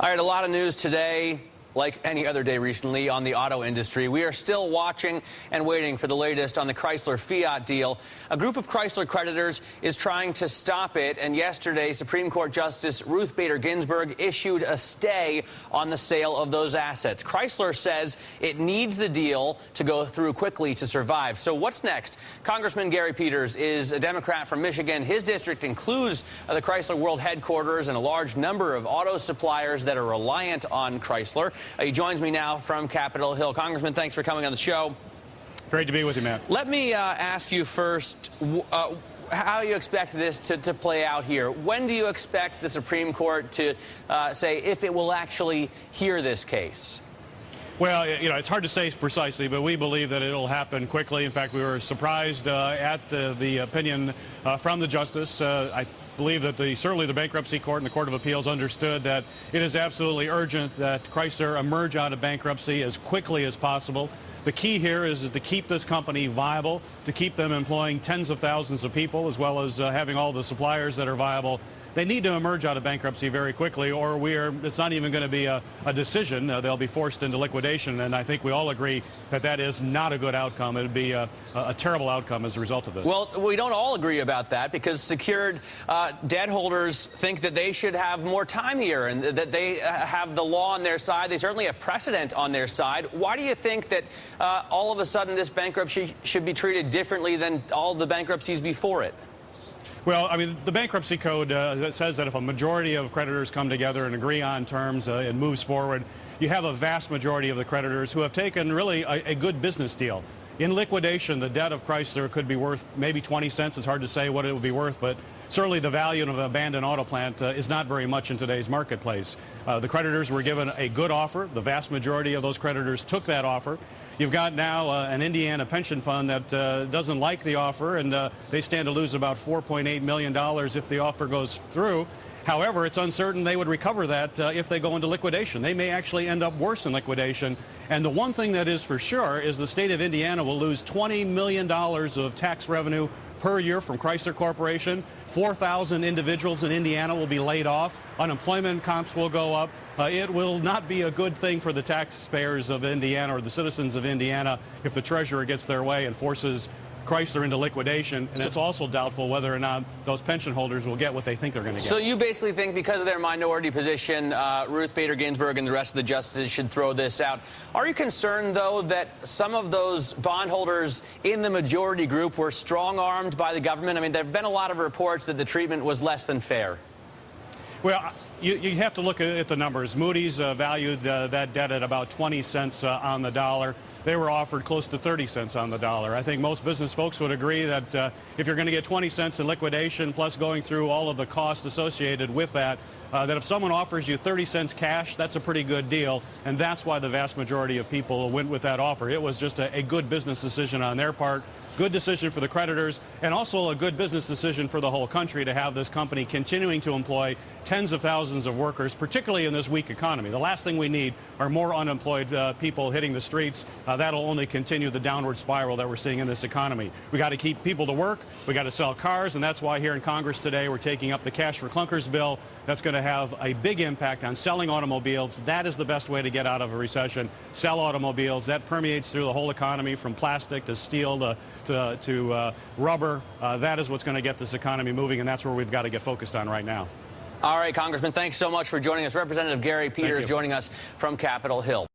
All right, a lot of news today, like any other day recently, on the auto industry. We are still watching and waiting for the latest on the Chrysler Fiat deal. A group of Chrysler creditors is trying to stop it, and yesterday, Supreme Court Justice Ruth Bader Ginsberg issued a stay on the sale of those assets. Chrysler says it needs the deal to go through quickly to survive. So what's next? Congressman Gary Peters is a Democrat from Michigan. His district includes the Chrysler World Headquarters and a large number of auto suppliers that are reliant on Chrysler. He joins me now from Capitol Hill. Congressman, thanks for coming on the show. Great to be with you, Matt. Let me ask you first how you expect this to play out here. When do you expect the Supreme Court to say if it will actually hear this case? Well, it's hard to say precisely, but we believe that it'll happen quickly. In fact, we were surprised at the opinion from the justice. I believe that certainly the Bankruptcy Court and the Court of Appeals understood that it is absolutely urgent that Chrysler emerge out of bankruptcy as quickly as possible. The key here is to keep this company viable, to keep them employing tens of thousands of people, as well as having all the suppliers that are viable. They need to emerge out of bankruptcy very quickly, or it's not even going to be a decision. They'll be forced into liquidation, and I think we all agree that that is not a good outcome. It would be a terrible outcome as a result of this. Well, we don't all agree about that, because secured debt holders think that they should have more time here and that they have the law on their side. They certainly have precedent on their side. Why do you think that all of a sudden this bankruptcy should be treated differently than all the bankruptcies before it? Well, I mean, the bankruptcy code says that if a majority of creditors come together and agree on terms and moves forward, you have a vast majority of the creditors who have taken really a good business deal. In liquidation, the debt of Chrysler could be worth maybe 20 cents. It's hard to say what it would be worth, but certainly the value of an abandoned auto plant is not very much in today's marketplace. The creditors were given a good offer. The vast majority of those creditors took that offer. You've got now an Indiana pension fund that doesn't like the offer, and they stand to lose about $4.8 million if the offer goes through. However, it's uncertain they would recover that if they go into liquidation. They may actually end up worse in liquidation. And the one thing that is for sure is the state of Indiana will lose $20 million of tax revenue per year from Chrysler Corporation. 4,000 individuals in Indiana will be laid off. Unemployment comps will go up. It will not be a good thing for the taxpayers of Indiana or the citizens of Indiana if the treasurer gets their way and forces Chrysler into liquidation, and it's also doubtful whether or not those pension holders will get what they think they're going to get. So you basically think because of their minority position, Ruth Bader Ginsberg and the rest of the justices should throw this out. Are you concerned, though, that some of those bondholders in the majority group were strong-armed by the government? I mean, there have been a lot of reports that the treatment was less than fair. Well, you have to look at the numbers. Moody's valued that debt at about 20 cents on the dollar. They were offered close to 30 cents on the dollar. I think most business folks would agree that if you're going to get 20 cents in liquidation plus going through all of the costs associated with that, that if someone offers you 30 cents cash, that's a pretty good deal, and that's why the vast majority of people went with that offer. It was just a good business decision on their part, good decision for the creditors, and also a good business decision for the whole country to have this company continuing to employ tens of thousands of workers, particularly in this weak economy. The last thing we need are more unemployed people hitting the streets. That'll only continue the downward spiral that we're seeing in this economy. We got to keep people to work. We got to sell cars, and that's why here in Congress today we're taking up the Cash for Clunkers bill. That's going to have a big impact on selling automobiles. That is the best way to get out of a recession. Sell automobiles. That permeates through the whole economy, from plastic to steel to rubber. That is what's going to get this economy moving, and that's where we've got to get focused on right now. All right, Congressman, thanks so much for joining us. Representative Gary Peters joining us from Capitol Hill.